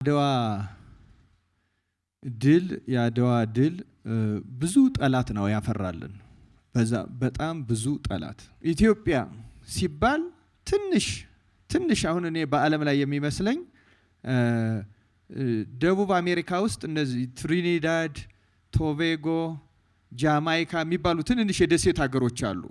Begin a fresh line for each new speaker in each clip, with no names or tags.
አድዋ ድል ብዙ ጠላት ነው ያፈራልን። በጣም ብዙ ጠላት ኢትዮጵያ ሲባል ትንሽ አሁን እኔ በዓለም ላይ የሚመስለኝ ደቡብ አሜሪካ ውስጥ እነዚህ ትሪኒዳድ፣ ቶቤጎ፣ ጃማይካ የሚባሉ ትንንሽ የደሴት ሀገሮች አሉ።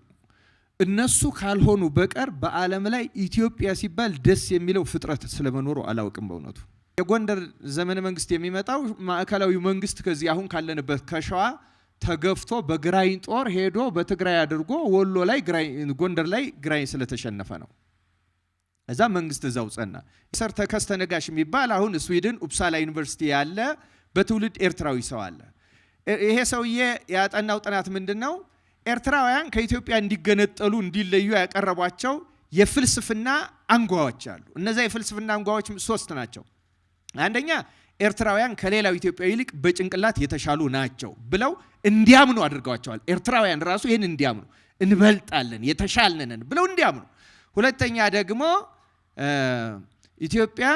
እነሱ ካልሆኑ በቀር በዓለም ላይ ኢትዮጵያ ሲባል ደስ የሚለው ፍጥረት ስለመኖሩ አላውቅም በእውነቱ። የጎንደር ዘመነ መንግስት የሚመጣው ማዕከላዊ መንግስት ከዚህ አሁን ካለንበት ከሸዋ ተገፍቶ በግራኝ ጦር ሄዶ በትግራይ አድርጎ ወሎ ላይ ጎንደር ላይ ግራኝ ስለተሸነፈ ነው። እዛ መንግስት እዛው ጸና። ሰር ተከስተ ነጋሽ የሚባል አሁን ስዊድን ኡፕሳላ ዩኒቨርሲቲ ያለ በትውልድ ኤርትራዊ ሰው አለ። ይሄ ሰውዬ ያጠናው ጥናት ምንድነው? ኤርትራውያን ከኢትዮጵያ እንዲገነጠሉ እንዲለዩ ያቀረቧቸው የፍልስፍና አንጓዎች አሉ። እነዛ የፍልስፍና አንጓዎች 3 ናቸው። አንደኛ ኤርትራውያን ከሌላው ኢትዮጵያዊ ይልቅ በጭንቅላት የተሻሉ ናቸው ብለው እንዲያምኑ አድርገዋቸዋል። ኤርትራውያን ራሱ ይሄን እንዲያምኑ እንበልጣለን የተሻልነን ብለው እንዲያምኑ። ሁለተኛ ደግሞ ኢትዮጵያ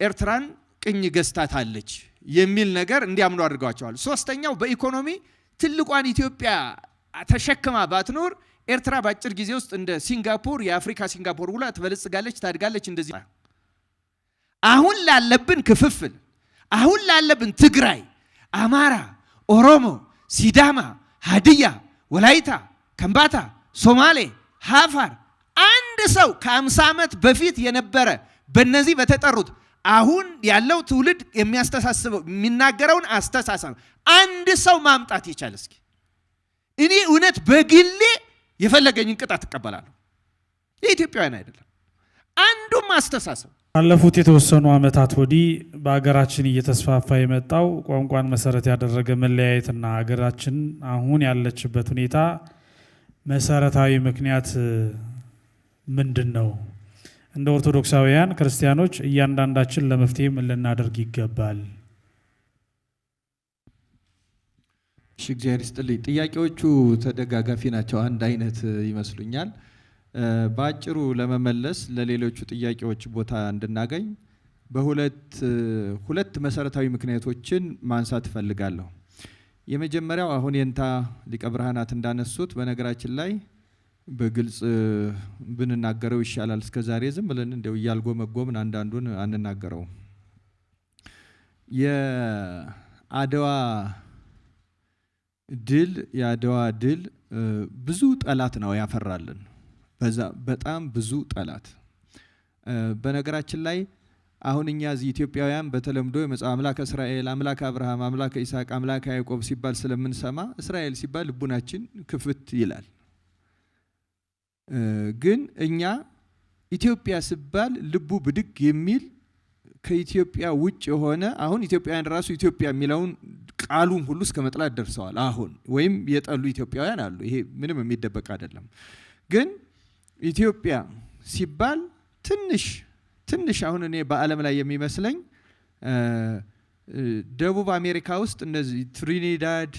ኤርትራን ቅኝ ገዝታታለች የሚል ነገር እንዲያምኑ አድርገዋቸዋል። ሶስተኛው በኢኮኖሚ ትልቋን ኢትዮጵያ ተሸክማ ባትኖር ኤርትራ በአጭር ጊዜ ውስጥ እንደ ሲንጋፖር የአፍሪካ ሲንጋፖር ሁላ ትበለጽጋለች ታድጋለች። እንደዚህ አሁን ላለብን ክፍፍል፣ አሁን ላለብን ትግራይ፣ አማራ፣ ኦሮሞ፣ ሲዳማ፣ ሀዲያ፣ ወላይታ፣ ከምባታ፣ ሶማሌ፣ ሀፋር አንድ ሰው ከ50 ዓመት በፊት የነበረ በእነዚህ በተጠሩት አሁን ያለው ትውልድ የሚያስተሳስበው የሚናገረውን አስተሳሰብ አንድ ሰው ማምጣት ይቻላል? እስኪ እኔ እውነት በግሌ የፈለገኝን ቅጣት እቀበላለሁ። የኢትዮጵያውያን አይደለም አንዱም አስተሳሰብ።
ባለፉት የተወሰኑ ዓመታት ወዲህ በአገራችን እየተስፋፋ የመጣው ቋንቋን መሰረት ያደረገ መለያየትና አገራችን አሁን ያለችበት ሁኔታ መሰረታዊ ምክንያት ምንድነው? እንደ ኦርቶዶክሳውያን ክርስቲያኖች እያንዳንዳችን ለመፍትሄ ምን ልናደርግ ይገባል?
እግዚአብሔር ይስጥልኝ። ጥያቄዎቹ ተደጋጋፊ ናቸው፣ አንድ አይነት ይመስሉኛል። በአጭሩ ለመመለስ ለሌሎቹ ጥያቄዎች ቦታ እንድናገኝ በሁለት መሰረታዊ ምክንያቶችን ማንሳት እፈልጋለሁ። የመጀመሪያው አሁን የንታ ሊቀ ብርሃናት እንዳነሱት በነገራችን ላይ በግልጽ ብንናገረው ይሻላል። እስከዛሬ ዝም ብለን እንደው ያልጎመጎምን አንዳንዱን አንናገረው። የአድዋ ድል ብዙ ጠላት ነው ያፈራልን። በጣም ብዙ ጠላት። በነገራችን ላይ አሁን እኛ እዚህ ኢትዮጵያውያን በተለምዶ የመጽሐፍ አምላከ እስራኤል፣ አምላከ አብርሃም፣ አምላከ ይስሐቅ፣ አምላከ ያዕቆብ ሲባል ስለምንሰማ እስራኤል ሲባል ልቡናችን ክፍት ይላል። ግን እኛ ኢትዮጵያ ሲባል ልቡ ብድግ የሚል ከኢትዮጵያ ውጭ የሆነ አሁን ኢትዮጵያውያን ራሱ ኢትዮጵያ የሚለውን ቃሉን ሁሉ እስከ መጥላት ደርሰዋል። አሁን ወይም የጠሉ ኢትዮጵያውያን አሉ። ይሄ ምንም የሚደበቅ አይደለም። ግን ኢትዮጵያ ሲባል ትንሽ አሁን እኔ በዓለም ላይ የሚመስለኝ ደቡብ አሜሪካ ውስጥ እነዚህ ትሪኒዳድ፣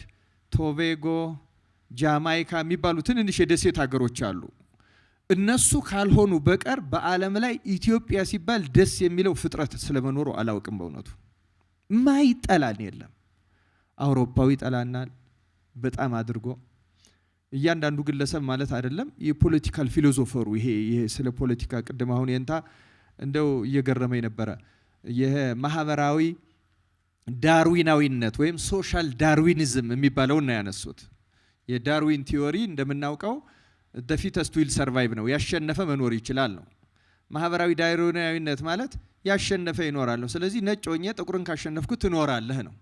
ቶቤጎ፣ ጃማይካ የሚባሉ ትንንሽ የደሴት ሀገሮች አሉ። እነሱ ካልሆኑ በቀር በዓለም ላይ ኢትዮጵያ ሲባል ደስ የሚለው ፍጥረት ስለመኖሩ አላውቅም በእውነቱ። ማይጠላን የለም። አውሮፓዊ ጠላናል በጣም አድርጎ እያንዳንዱ ግለሰብ ማለት አይደለም። የፖለቲካል ፊሎሶፈሩ ይሄ ስለ ፖለቲካ ቅድም አሁን የንታ እንደው እየገረመኝ ነበረ። ይሄ ማህበራዊ ዳርዊናዊነት ወይም ሶሻል ዳርዊኒዝም የሚባለው ነው ያነሱት። የዳርዊን ቲዮሪ እንደምናውቀው the fittest will survive ነው። ያሸነፈ መኖር ይችላል ነው። ማህበራዊ ዳርዊናዊነት ማለት ያሸነፈ ይኖራል። ስለዚህ ነጭ ሆኜ ጥቁርን ካሸነፍኩ ትኖራለህ ነው።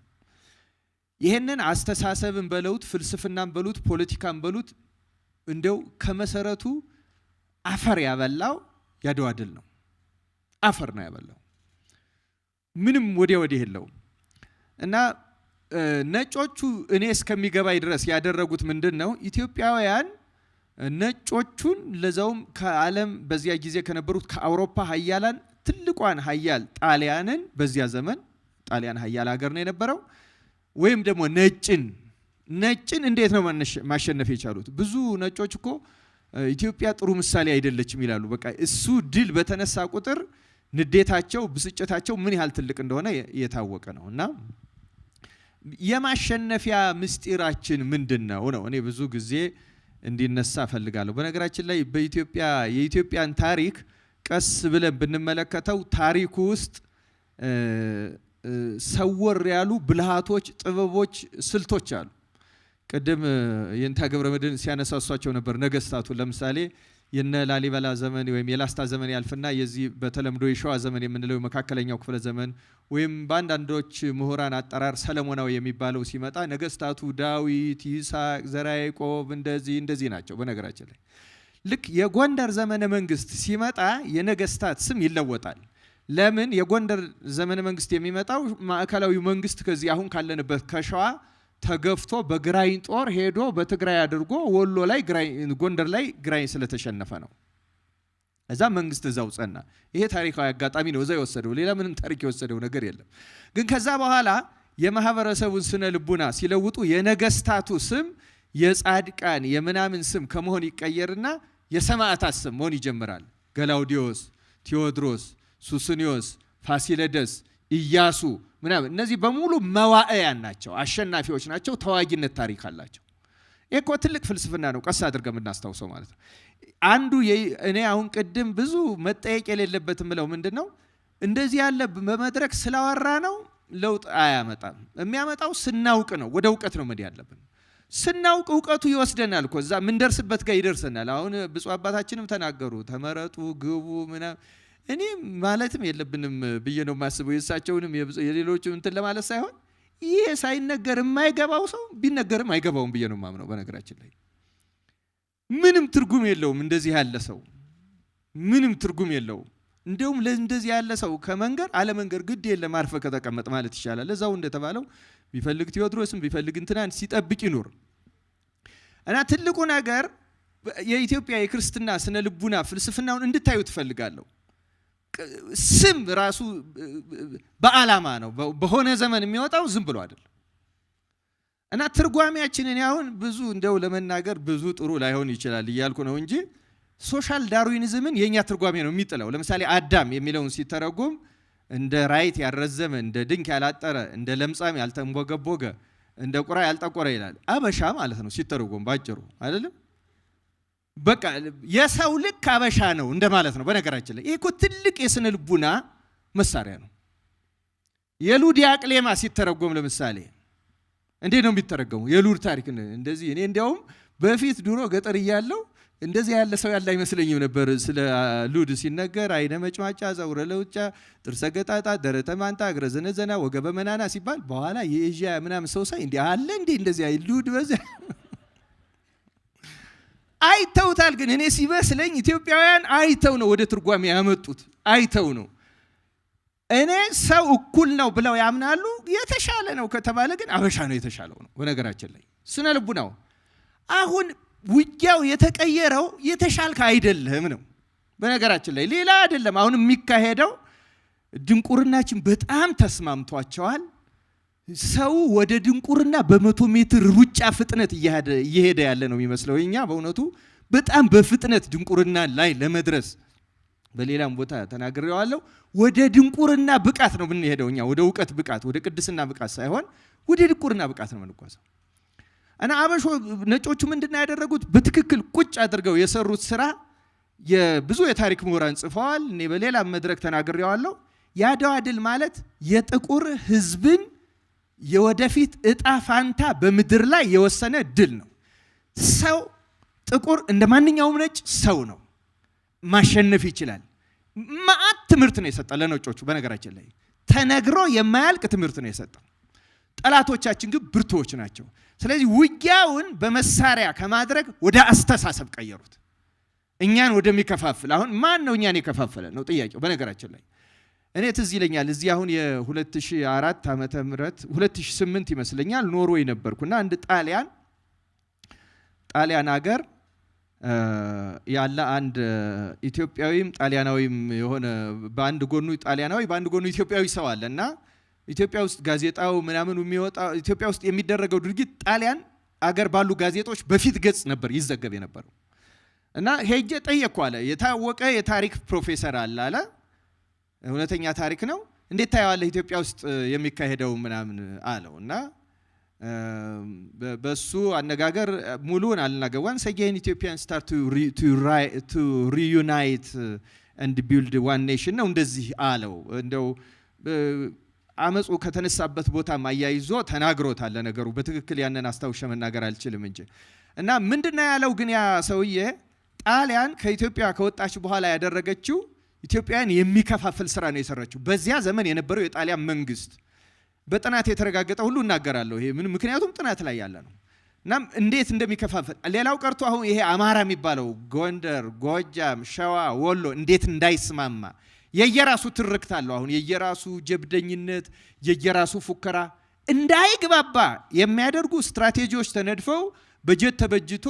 ይሄንን አስተሳሰብን በሉት ፍልስፍናን በሉት ፖለቲካን በሉት እንደው ከመሰረቱ አፈር ያበላው የአድዋ ድል ነው። አፈር ነው ያበላው። ምንም ወዲያ የለው እና ነጮቹ እኔ እስከሚገባይ ድረስ ያደረጉት ምንድነው? ኢትዮጵያውያን ነጮቹን ለዛውም ከዓለም በዚያ ጊዜ ከነበሩት ከአውሮፓ ሀያላን ትልቋን ሀያል ጣሊያንን በዚያ ዘመን ጣሊያን ሀያል ሀገር ነው የነበረው። ወይም ደግሞ ነጭን እንዴት ነው ማሸነፍ የቻሉት? ብዙ ነጮች እኮ ኢትዮጵያ ጥሩ ምሳሌ አይደለችም ይላሉ። በቃ እሱ ድል በተነሳ ቁጥር ንዴታቸው ብስጭታቸው ምን ያህል ትልቅ እንደሆነ የታወቀ ነውና የማሸነፊያ ምስጢራችን ምንድነው ነው እኔ ብዙ ጊዜ እንዲነሳ ፈልጋለሁ። በነገራችን ላይ የኢትዮጵያን ታሪክ ቀስ ብለን ብንመለከተው ታሪኩ ውስጥ ሰወር ያሉ ብልሃቶች፣ ጥበቦች፣ ስልቶች አሉ። ቅድም የእንታ ገብረመድህን ሲያነሳሷቸው ነበር ነገስታቱ። ለምሳሌ የነ ላሊበላ ዘመን ወይም የላስታ ዘመን ያልፍና የዚህ በተለምዶ የሸዋ ዘመን የምንለው መካከለኛው ክፍለ ዘመን ወይም በአንዳንዶች ምሁራን አጠራር ሰለሞናዊ የሚባለው ሲመጣ ነገስታቱ ዳዊት፣ ይስሐቅ፣ ዘርዓ ያዕቆብ እንደዚህ ናቸው። በነገራችን ላይ ልክ የጎንደር ዘመነ መንግስት ሲመጣ የነገስታት ስም ይለወጣል። ለምን? የጎንደር ዘመነ መንግስት የሚመጣው ማዕከላዊ መንግስት ከዚህ አሁን ካለንበት ከሸዋ ተገፍቶ በግራኝ ጦር ሄዶ በትግራይ አድርጎ ወሎ ላይ ጎንደር ላይ ግራኝ ስለተሸነፈ ነው። እዛ መንግስት እዛው ጸና። ይሄ ታሪካዊ አጋጣሚ ነው እዛ የወሰደው። ሌላ ምንም ታሪክ የወሰደው ነገር የለም። ግን ከዛ በኋላ የማህበረሰቡን ስነ ልቡና ሲለውጡ የነገስታቱ ስም የጻድቃን የምናምን ስም ከመሆን ይቀየርና የሰማዕታት ስም መሆን ይጀምራል። ገላውዲዮስ፣ ቴዎድሮስ፣ ሱስንዮስ፣ ፋሲለደስ፣ ኢያሱ ምናምን እነዚህ በሙሉ መዋዕያን ናቸው፣ አሸናፊዎች ናቸው፣ ተዋጊነት ታሪክ አላቸው። ይሄ እኮ ትልቅ ፍልስፍና ነው፣ ቀስ አድርገን የምናስታውሰው ማለት ነው። አንዱ እኔ አሁን ቅድም ብዙ መጠየቅ የሌለበት ምለው ምንድነው እንደዚህ ያለ በመድረክ ስላወራ ነው ለውጥ አያመጣም። የሚያመጣው ስናውቅ ነው፣ ወደ እውቀት ነው መድ ያለብን። ስናውቅ እውቀቱ ይወስደናል እኮ እዛ ምን ደርስበት ጋር ይደርሰናል። አሁን ብፁዕ አባታችንም ተናገሩ፣ ተመረጡ፣ ግቡ ምናምን እኔ ማለትም የለብንም ብዬ ነው የማስበው። የእሳቸውንም የሌሎቹም እንትን ለማለት ሳይሆን ይሄ ሳይነገር የማይገባው ሰው ቢነገርም አይገባውም ብዬ ነው የማምነው። በነገራችን ላይ ምንም ትርጉም የለውም እንደዚህ ያለ ሰው፣ ምንም ትርጉም የለውም። እንደውም ለእንደዚህ ያለ ሰው ከመንገር አለመንገር ግድ የለም፣ አርፈህ ከተቀመጥ ማለት ይሻላል። ለዛው እንደተባለው ቢፈልግ ቴዎድሮስም ቢፈልግ እንትናን ሲጠብቅ ይኖር እና ትልቁ ነገር የኢትዮጵያ የክርስትና ስነ ልቡና ፍልስፍናውን እንድታዩ ትፈልጋለሁ። ስም ራሱ በዓላማ ነው፣ በሆነ ዘመን የሚወጣው ዝም ብሎ አይደለም። እና ትርጓሜያችንን አሁን ብዙ እንደው ለመናገር ብዙ ጥሩ ላይሆን ይችላል እያልኩ ነው እንጂ ሶሻል ዳርዊኒዝምን የኛ ትርጓሜ ነው የሚጥለው። ለምሳሌ አዳም የሚለውን ሲተረጎም እንደ ራይት ያልረዘመ፣ እንደ ድንክ ያላጠረ፣ እንደ ለምጻም ያልተንቦገቦገ፣ እንደ ቁራ ያልጠቆረ ይላል። አበሻ ማለት ነው ሲተረጎም ባጭሩ አይደለም። በቃ የሰው ልክ አበሻ ነው እንደማለት ነው። በነገራችን ላይ ይሄ እኮ ትልቅ የስነ ልቡና መሳሪያ ነው። የሉድ አቅሌማ ሲተረጎም ለምሳሌ እንዴት ነው የሚተረጎመው? የሉድ ታሪክ እንደዚህ እኔ እንዲያውም በፊት ድሮ ገጠር እያለሁ እንደዚህ ያለ ሰው ያለ አይመስለኝም ነበር። ስለ ሉድ ሲነገር አይነ መጭማጫ፣ ዘውረ ለውጫ፣ ጥርሰ ገጣጣ፣ ደረተ ማንታ፣ እግረ ዘነዘና፣ ወገበ መናና ሲባል በኋላ የኤዥያ ምናምን ሰው ሳይ እንዴ አለ እንዴ እንደዚህ ሉድ በዛ አይተውታል። ግን እኔ ሲበስለኝ ኢትዮጵያውያን አይተው ነው ወደ ትርጓሜ ያመጡት፣ አይተው ነው። እኔ ሰው እኩል ነው ብለው ያምናሉ። የተሻለ ነው ከተባለ ግን አበሻ ነው የተሻለው ነው። በነገራችን ላይ ስነ ልቡናው አሁን ውጊያው የተቀየረው የተሻልከ አይደለም ነው። በነገራችን ላይ ሌላ አይደለም። አሁን የሚካሄደው ድንቁርናችን በጣም ተስማምቷቸዋል። ሰው ወደ ድንቁርና በ100 ሜትር ሩጫ ፍጥነት እየሄደ ያለ ነው የሚመስለው። እኛ በእውነቱ በጣም በፍጥነት ድንቁርና ላይ ለመድረስ በሌላም ቦታ ተናግሬዋለሁ። ወደ ድንቁርና ብቃት ነው የምንሄደው እኛ፣ ወደ እውቀት ብቃት፣ ወደ ቅድስና ብቃት ሳይሆን ወደ ድንቁርና ብቃት ነው የምንጓዘው። እና አበሾ ነጮቹ ምንድነው ያደረጉት? በትክክል ቁጭ አድርገው የሰሩት ስራ የብዙ የታሪክ ምሁራን ጽፈዋል። እኔ በሌላ መድረክ ተናግሬዋለሁ። የአድዋ ድል ማለት የጥቁር ህዝብን የወደፊት እጣ ፋንታ በምድር ላይ የወሰነ ድል ነው። ሰው ጥቁር እንደ ማንኛውም ነጭ ሰው ነው፣ ማሸነፍ ይችላል። ማአት ትምህርት ነው የሰጠው ለነጮቹ። በነገራችን ላይ ተነግሮ የማያልቅ ትምህርት ነው የሰጠው። ጠላቶቻችን ግን ብርቱዎች ናቸው። ስለዚህ ውጊያውን በመሳሪያ ከማድረግ ወደ አስተሳሰብ ቀየሩት። እኛን ወደሚከፋፍል አሁን ማን ነው እኛን የከፋፈለ ነው ጥያቄው። በነገራችን ላይ እኔ ትዝ ይለኛል እዚህ አሁን የ2004 ዓመተ ምህረት 2008 ይመስለኛል ኖርዌይ ነበርኩና አንድ ጣሊያን ሀገር ያለ አንድ ኢትዮጵያዊም ጣሊያናዊም የሆነ በአንድ ጎኑ ጣሊያናዊ በአንድ ጎኑ ኢትዮጵያዊ ሰው አለና ኢትዮጵያ ውስጥ ጋዜጣው ምናምን የሚወጣ ኢትዮጵያ ውስጥ የሚደረገው ድርጊት ጣሊያን አገር ባሉ ጋዜጦች በፊት ገጽ ነበር ይዘገብ የነበረው። እና ሄጄ ጠየቅኩ አለ። የታወቀ የታሪክ ፕሮፌሰር አለ እውነተኛ ታሪክ ነው እንዴት ታያዋለህ ኢትዮጵያ ውስጥ የሚካሄደው ምናምን አለውና በሱ አነጋገር ሙሉን አልናገር once again Ethiopians start to reunite and build one nation ነው እንደዚህ አለው እንደው አመጹ ከተነሳበት ቦታ ማያይዞ ተናግሮታል ለነገሩ በትክክል ያንን አስተውሸ መናገር አልችልም እንጂ እና ምንድነው ያለው ግን ያ ሰውዬ ጣሊያን ከኢትዮጵያ ከወጣች በኋላ ያደረገችው ኢትዮጵያን የሚከፋፍል ስራ ነው የሰራችው በዚያ ዘመን የነበረው የጣሊያን መንግስት በጥናት የተረጋገጠ ሁሉ እናገራለሁ ይሄ ምን ምክንያቱም ጥናት ላይ ያለ ነው እናም እንዴት እንደሚከፋፈል ሌላው ቀርቶ አሁን ይሄ አማራ የሚባለው ጎንደር ጎጃም ሸዋ ወሎ እንዴት እንዳይስማማ የየራሱ ትርክት አለው አሁን የየራሱ ጀብደኝነት የየራሱ ፉከራ እንዳይግባባ የሚያደርጉ ስትራቴጂዎች ተነድፈው በጀት ተበጅቶ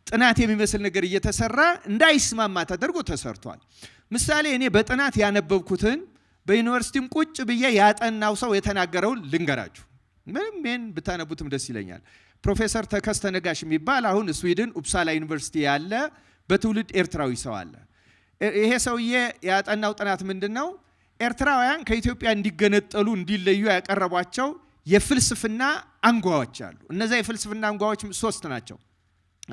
ጥናት የሚመስል ነገር እየተሰራ እንዳይስማማ ተደርጎ ተሰርቷል ምሳሌ እኔ በጥናት ያነበብኩትን በዩኒቨርሲቲም ቁጭ ብዬ ያጠናው ሰው የተናገረው ልንገራችሁ ምን ብታነቡትም ደስ ይለኛል ፕሮፌሰር ተከስተ ነጋሽ የሚባል አሁን ስዊድን ኡፕሳላ ዩኒቨርሲቲ ያለ በትውልድ ኤርትራዊ ሰው አለ ይሄ ሰውዬ ያጠናው ጥናት ምንድነው ኤርትራውያን ከኢትዮጵያ እንዲገነጠሉ እንዲለዩ ያቀረቧቸው የፍልስፍና አንጓዎች አሉ እነዛ የፍልስፍና አንጓዎች 3 ናቸው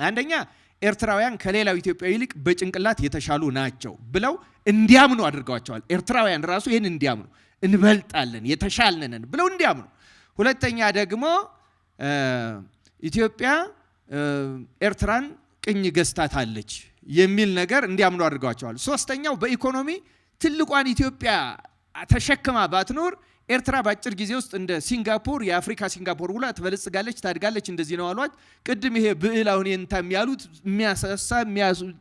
አንደኛ ኤርትራውያን ከሌላው ኢትዮጵያዊ ይልቅ በጭንቅላት የተሻሉ ናቸው ብለው እንዲያምኑ አድርገዋቸዋል ኤርትራውያን ራሱ ይሄን እንዲያምኑ እንበልጣለን የተሻልነን ብለው እንዲያምኑ ሁለተኛ ደግሞ ኢትዮጵያ ኤርትራን ቅኝ ገዝታታለች የሚል ነገር እንዲያምኑ አድርገዋቸዋል ሶስተኛው በኢኮኖሚ ትልቋን ኢትዮጵያ ተሸክማ ባትኖር ኤርትራ ባጭር ጊዜ ውስጥ እንደ ሲንጋፖር የአፍሪካ ሲንጋፖር ሁላ ትበለጽጋለች ታድጋለች እንደዚህ ነው አሏት ቅድም ይሄ ብዕላውን እንታም ያሉት የሚያሳሳ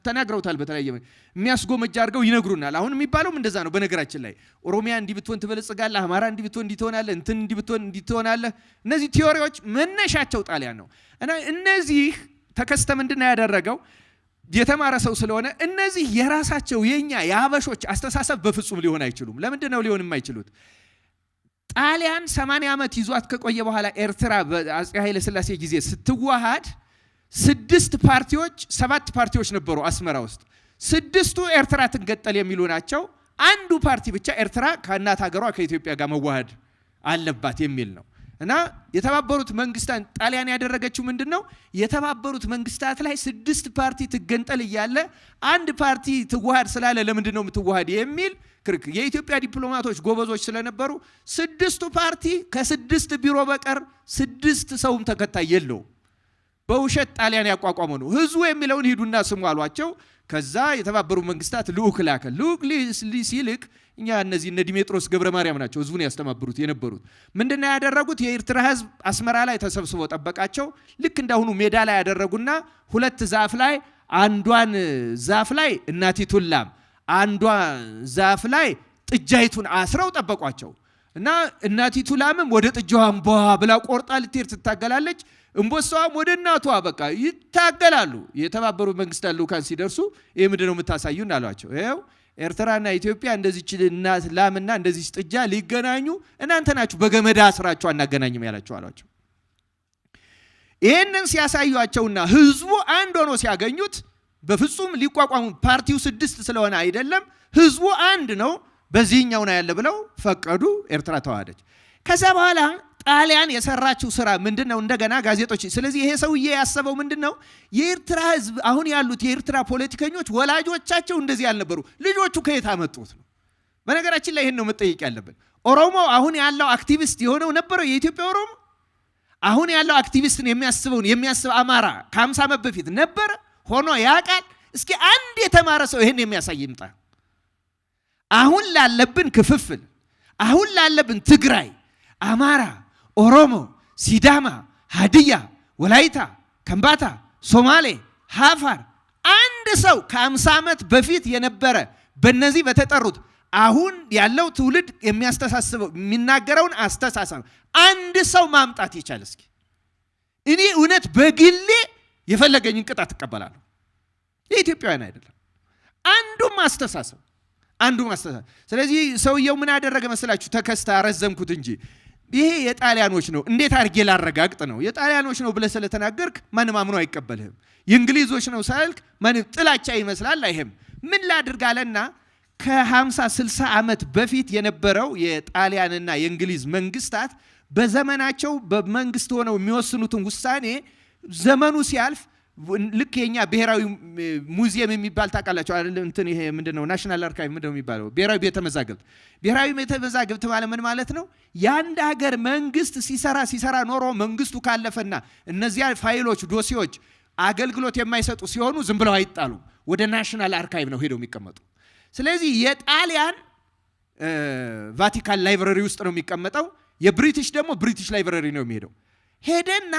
ተናግረውታል በተለያየ የሚያስጎመጅ አድርገው ይነግሩናል አሁን የሚባለው እንደዛ ነው በነገራችን ላይ ኦሮሚያ እንዲብትሆን ትበለጽጋለህ አማራ እንዲብትሆን እንዲትሆናለህ እንትን እንዲብትሆን እንዲትሆናለህ እነዚህ ቲዮሪዎች መነሻቸው ጣሊያን ነው እና እነዚህ ተከስተ ምንድነው ያደረገው የተማረ ሰው ስለሆነ እነዚህ የራሳቸው የኛ ያበሾች አስተሳሰብ በፍጹም ሊሆን አይችሉም ለምንድነው ሊሆን የማይችሉት ጣሊያን 80 ዓመት ይዟት ከቆየ በኋላ ኤርትራ በአፄ ኃይለ ሥላሴ ጊዜ ስትዋሃድ 6 ፓርቲዎች 7 ፓርቲዎች ነበሩ አስመራ ውስጥ 6ቱ ኤርትራ ትንገጠል የሚሉ ናቸው አንዱ ፓርቲ ብቻ ኤርትራ ከእናት ሀገሯ ከኢትዮጵያ ጋር መዋሃድ አለባት የሚል ነው እና የተባበሩት መንግስታት ጣሊያን ያደረገችው ምንድነው የተባበሩት መንግስታት ላይ 6 ፓርቲ ትገንጠል ይያለ አንድ ፓርቲ ትዋሃድ ስላለ ለምንድነው የምትዋሃድ የሚል ክርክ የኢትዮጵያ ዲፕሎማቶች ጎበዞች ስለነበሩ 6ቱ ፓርቲ ከ6 ቢሮ በቀር 6 ሰውም ተከታይ የለው በውሸት ጣሊያን ያቋቋመው ነው ህዝቡ የሚለውን ሂዱና ስሙ አሏቸው ከዛ የተባበሩት መንግስታት ልኡክ ላከ ልኡክ ሲልክ እኛ እነዚህ እነ ዲሜጥሮስ ገብረ ማርያም ናቸው ህዝቡን ያስተማብሩት የነበሩት ምንድነው ያደረጉት የኤርትራ ህዝብ አስመራ ላይ ተሰብስቦ ጠበቃቸው ልክ እንዳሁኑ ሜዳ ላይ ያደረጉና 2 ዛፍ ላይ አንዷን ዛፍ ላይ እናቲቱን ላም አንዷ ዛፍ ላይ ጥጃይቱን አስረው ጠበቋቸው እና እናቲቱ ላምም ወደ ጥጃዋ እንቧ ብላ ቆርጣ ልትሄድ ትታገላለች እንቦሳዋም ወደ እናቷ በቃ ይታገላሉ የተባበሩት መንግስታት ልኡካን ሲደርሱ ይሄ ምንድነው የምታሳዩን አሏቸው ይሄው ኤርትራና ኢትዮጵያ እንደዚህ እናት ላምና እንደዚህ ጥጃ ሊገናኙ እናንተ ናችሁ በገመዳ አስራችሁ አናገናኝም ያላችሁ አሏቸው ይሄንን ሲያሳዩአቸውና ህዝቡ አንድ ሆኖ ሲያገኙት በፍጹም ሊቋቋሙ ፓርቲው 6 ስለሆነ አይደለም ህዝቡ አንድ ነው በዚህኛው ነው ያለ ብለው ፈቀዱ ኤርትራ ተዋሃደች ከዛ በኋላ ጣሊያን የሰራችው ስራ ምንድነው እንደገና ጋዜጦች ስለዚህ ይሄ ሰውዬ ያሰበው ምንድነው የኤርትራ ህዝብ አሁን ያሉት የኤርትራ ፖለቲከኞች ወላጆቻቸው እንደዚህ ያልነበሩ ልጆቹ ከየት አመጡት ነው በነገራችን ላይ ይሄን ነው መጠየቅ ያለብን ኦሮሞ አሁን ያለው አክቲቪስት የሆነው ነበረው የኢትዮጵያ ኦሮሞ አሁን ያለው አክቲቪስትን የሚያስብ አማራ ከ50 ዓመት በፊት ነበር ሆኖ ያቃል እስኪ አንድ የተማረ ሰው ይሄን የሚያሳይ ይምጣ አሁን ላለብን ክፍፍል አሁን ላለብን ትግራይ አማራ ኦሮሞ ሲዳማ ሀዲያ ወላይታ ከምባታ ሶማሌ ሃፋር አንድ ሰው ከ50 ዓመት በፊት የነበረ በእነዚህ በተጠሩት አሁን ያለው ትውልድ የሚያስተሳስበው የሚናገረውን አስተሳሰብ አንድ ሰው ማምጣት ይቻላል እስኪ እኔ እውነት በግሌ የፈለገኝን ቅጣት ተቀበላለሁ የኢትዮጵያውያን አይደለም አንዱም አስተሳሰብ ስለዚህ ሰውየው ምን አደረገ መስላችሁ ተከስተ አረዘምኩት እንጂ ይሄ የጣሊያኖች ነው እንዴት አርጌ ላረጋግጥ ነው የጣሊያኖች ነው ብለ ስለተናገርክ ማንም አምኖ አይቀበልህም የእንግሊዞች ነው ሳልክ ማንም ጥላቻ ይመስላል አይሄም ምን ላድርግ አለና ከ50 60 ዓመት በፊት የነበረው የጣሊያንና የእንግሊዝ መንግስታት በዘመናቸው በመንግስት ሆነው የሚወስኑትን ውሳኔ ዘመኑ ሲያልፍ ልክ የኛ ብሔራዊ ሙዚየም የሚባል ታውቃላችሁ አይደል? እንትን ይሄ ምንድነው ናሽናል አርካይቭ ምንድነው የሚባለው? ብሔራዊ ቤተ መዛግብት ማለት ምን ማለት ነው? ያንድ ሀገር መንግስት ሲሰራ ኖሮ መንግስቱ ካለፈና እነዚያ ፋይሎች ዶሲዎች አገልግሎት የማይሰጡ ሲሆኑ ዝም ብለው አይጣሉ፣ ወደ ናሽናል አርካይቭ ነው ሄደው የሚቀመጡ። ስለዚህ የጣሊያን ቫቲካን ላይብረሪ ውስጥ ነው የሚቀመጠው፣ የብሪቲሽ ደግሞ ብሪቲሽ ላይብረሪ ነው የሚሄደው። ሄደና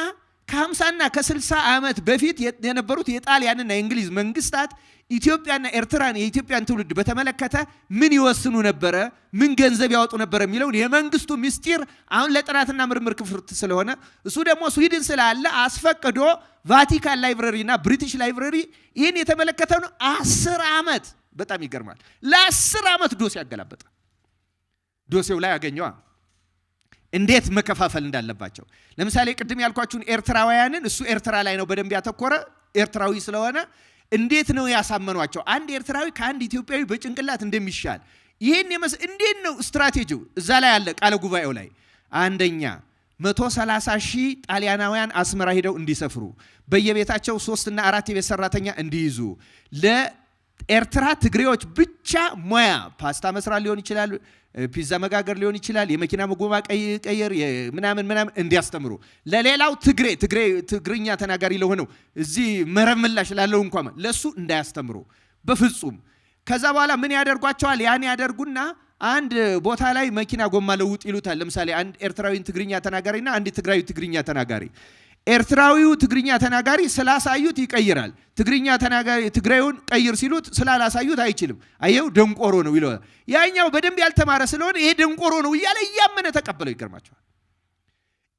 ከ50 እና ከ60 ዓመት በፊት የነበሩት የጣሊያንና የእንግሊዝ መንግስታት ኢትዮጵያና ኤርትራን የኢትዮጵያን ትውልድ በተመለከተ ምን ይወስኑ ነበረ፣ ምን ገንዘብ ያወጡ ነበረ የሚለውን የመንግስቱ ምስጢር አሁን ለጥናትና ምርምር ክፍል ስለሆነ እሱ ደግሞ ስዊድን ስላለ አስፈቅዶ ቫቲካን ላይብረሪና ብሪቲሽ ላይብረሪ ይህን የተመለከተው 10 ዓመት በጣም ይገርማል። ለ10 ዓመት ዶሴ ያገላበጠ ዶሴው ላይ ያገኘዋ እንዴት መከፋፈል እንዳለባቸው። ለምሳሌ ቅድም ያልኳችሁን ኤርትራውያንን እሱ ኤርትራ ላይ ነው በደንብ ያተኮረ ኤርትራዊ ስለሆነ እንዴት ነው ያሳመኗቸው? አንድ ኤርትራዊ ከአንድ ኢትዮጵያዊ በጭንቅላት እንደሚሻል ይሄን እንዴት ነው ስትራቴጂው? እዛ ላይ አለ ቃለ ጉባኤው ላይ አንደኛ 130,000 ጣሊያናውያን አስመራ ሄደው እንዲሰፍሩ በየቤታቸው 3 እና 4 የቤት ሰራተኛ እንዲይዙ ለኤርትራ ትግሬዎች ብቻ ሙያ ፓስታ መስራት ሊሆን ይችላል፣ ፒዛ መጋገር ሊሆን ይችላል፣ የመኪና መጎማ ቀየር ምናምን እንዲያስተምሩ፣ ለሌላው ትግርኛ ተናጋሪ ለሆነው እዚህ መረብ ምላሽ ላለው እንኳን ለሱ እንዳያስተምሩ በፍጹም። ከዛ በኋላ ምን ያደርጓቸዋል? ያን ያደርጉና አንድ ቦታ ላይ መኪና ጎማ ለውጥ ይሉታል። ለምሳሌ አንድ ኤርትራዊን ትግርኛ ተናጋሪና አንድ ትግራዊ ትግርኛ ተናጋሪ፣ ኤርትራዊው ትግርኛ ተናጋሪ ስላሳዩት ይቀይራል። ትግርኛ ተናጋሪ ትግራዩን ቀይር ሲሉት ስላላሳዩት አይችልም። አየው ደንቆሮ ነው ይላል። ያኛው በደንብ ያልተማረ ስለሆነ ይሄ ደንቆሮ ነው እያለ እያመነ ተቀበለው። ይገርማቸዋል።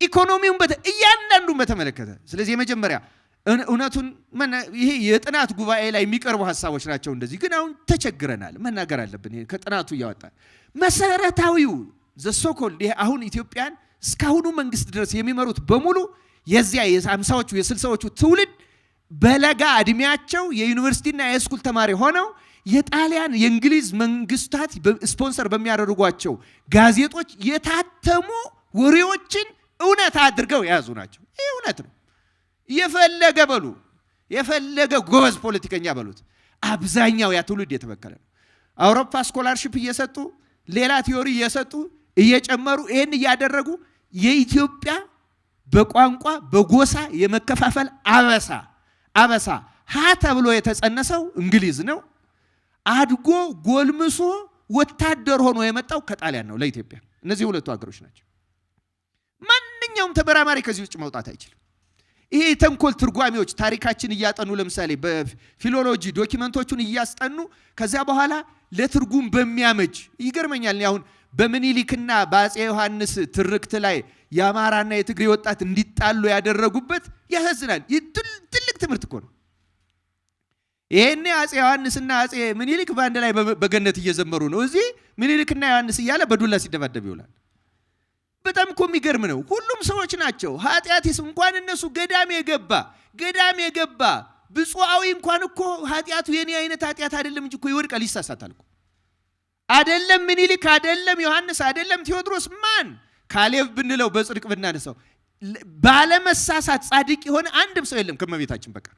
ኢኮኖሚውን እያንዳንዱን በተመለከተ። ስለዚህ የመጀመሪያ እውነቱን ይሄ የጥናት ጉባኤ ላይ የሚቀርቡ ሐሳቦች ናቸው። እንደዚህ ግን አሁን ተቸግረናል፣ መናገር አለብን። ይሄ ከጥናቱ እያወጣን መሰረታዊው ዘሶኮል ይሄ አሁን ኢትዮጵያን እስካሁኑ መንግስት ድረስ የሚመሩት በሙሉ የዚያ የ50ዎቹ የ60ዎቹ ትውልድ በለጋ እድሜያቸው የዩኒቨርሲቲና የስኩል ተማሪ ሆነው የጣሊያን የእንግሊዝ መንግስታት ስፖንሰር በሚያደርጓቸው ጋዜጦች የታተሙ ወሬዎችን እውነት አድርገው የያዙ ናቸው። ይሄ እውነት ነው። የፈለገ ጎበዝ ፖለቲከኛ በሉት፣ አብዛኛው ያ ትውልድ የተበከለ ነው። አውሮፓ ስኮላርሺፕ እየሰጡ ሌላ ቲዮሪ እየሰጡ እየጨመሩ ይሄን እያደረጉ የኢትዮጵያ በቋንቋ በጎሳ የመከፋፈል አበሳ ሀ ተብሎ የተጸነሰው እንግሊዝ ነው። አድጎ ጎልምሶ ወታደር ሆኖ የመጣው ከጣሊያን ነው ለኢትዮጵያ። እነዚህ ሁለቱ ሀገሮች ናቸው። ማንኛውም ተመራማሪ ከዚህ ውጭ መውጣት አይችልም። ይሄ ተንኮል ትርጓሚዎች ታሪካችን እያጠኑ ለምሳሌ በፊሎሎጂ ዶኪመንቶቹን እያስጠኑ ከዚያ በኋላ ለትርጉም በሚያመች ይገርመኛል። አሁን በምኒልክና በአፄ ዮሐንስ ትርክት ላይ የአማራና የትግሬ ወጣት እንዲጣሉ ያደረጉበት ያሳዝናል። ትልቅ ትምህርት እኮ ነው። ይሄኔ አፄ ዮሐንስና አፄ ምኒልክ በአንድ ላይ በገነት እየዘመሩ ነው። እዚህ ምኒልክና ዮሐንስ እያለ በዱላ ሲደባደብ ይውላል። በጣም እኮ የሚገርም ነው። ሁሉም ሰዎች ናቸው። ኃጢአትስ እንኳን እነሱ ገዳም የገባ ብፁዓዊ እንኳን እኮ ኃጢአቱ የኔ አይነት ኃጢአት አይደለም እንጂ እኮ ይወድቃል፣ ይሳሳታል እኮ። አይደለም ምኒልክ፣ አይደለም ዮሐንስ፣ አይደለም ቴዎድሮስ፣ ማን ካሌብ ብንለው በጽድቅ ብናነሳው ባለመሳሳት ጻድቅ የሆነ አንድም ሰው የለም ከመቤታችን በቀር።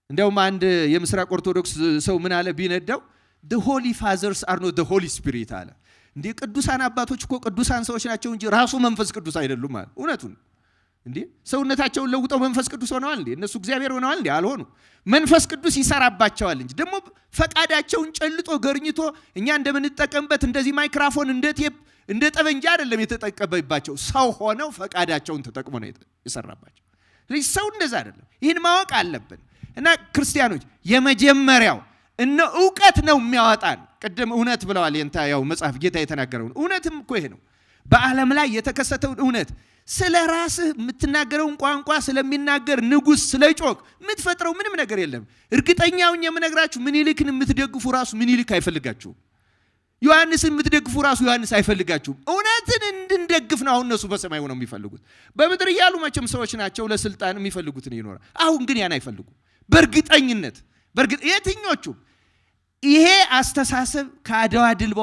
እንደውም አንድ የምስራቅ ኦርቶዶክስ ሰው ምን አለ ቢነዳው the holy fathers are not the holy spirit አለ። እንዴ ቅዱሳን አባቶች እኮ ቅዱሳን ሰዎች ናቸው እንጂ ራሱ መንፈስ ቅዱስ አይደሉም ማለት እውነቱን። እንዴ ሰውነታቸውን ለውጠው መንፈስ ቅዱስ ሆነዋል እንዴ? እነሱ እግዚአብሔር ሆነዋል እንዴ? አልሆኑ። መንፈስ ቅዱስ ይሰራባቸዋል እንጂ ደግሞ ፈቃዳቸውን ጨልጦ ገርኝቶ እኛ እንደምንጠቀምበት እንደዚህ ማይክሮፎን እንደ ቴፕ እንደ ጠበንጃ አይደለም የተጠቀመባቸው። ሰው ሆነው ፈቃዳቸውን ተጠቅሞ ነው የሰራባቸው። ስለዚህ ሰው እንደዛ አይደለም። ይህን ማወቅ አለብን። እና ክርስቲያኖች የመጀመሪያው እነ ዕውቀት ነው የሚያወጣን። ቅድም እውነት ብለዋል ያው መጽሐፍ ጌታ የተናገረውን እውነትም እኮ ይሄ ነው። በዓለም ላይ የተከሰተውን እውነት ስለ ራስህ የምትናገረውን ቋንቋ ስለሚናገር ንጉስ ስለ ጮክ የምትፈጥረው ምንም ነገር የለም። እርግጠኛውን የምነግራችሁ ምኒልክን የምትደግፉ ራሱ ምኒልክ አይፈልጋችሁም። ዮሐንስን የምትደግፉ ራሱ ዮሐንስ አይፈልጋችሁም። እውነትን እንድንደግፍ ነው አሁን እነሱ በሰማይ ሆነው የሚፈልጉት። በምድር እያሉ መቼም ሰዎች ናቸው ለስልጣን የሚፈልጉትን ይኖራል። አሁን ግን ያን አይፈልጉም። በእርግጠኝነት የትኞቹ ይሄ አስተሳሰብ ከአድዋ ድል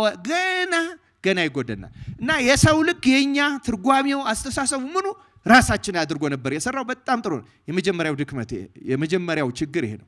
ገና ይጎደናል እና የሰው ልክ የኛ ትርጓሜው አስተሳሰቡ ምኑ ራሳችን አድርጎ ነበር የሰራው። በጣም ጥሩ ነው። የመጀመሪያው ድክመት የመጀመሪያው ችግር ይሄ ነው።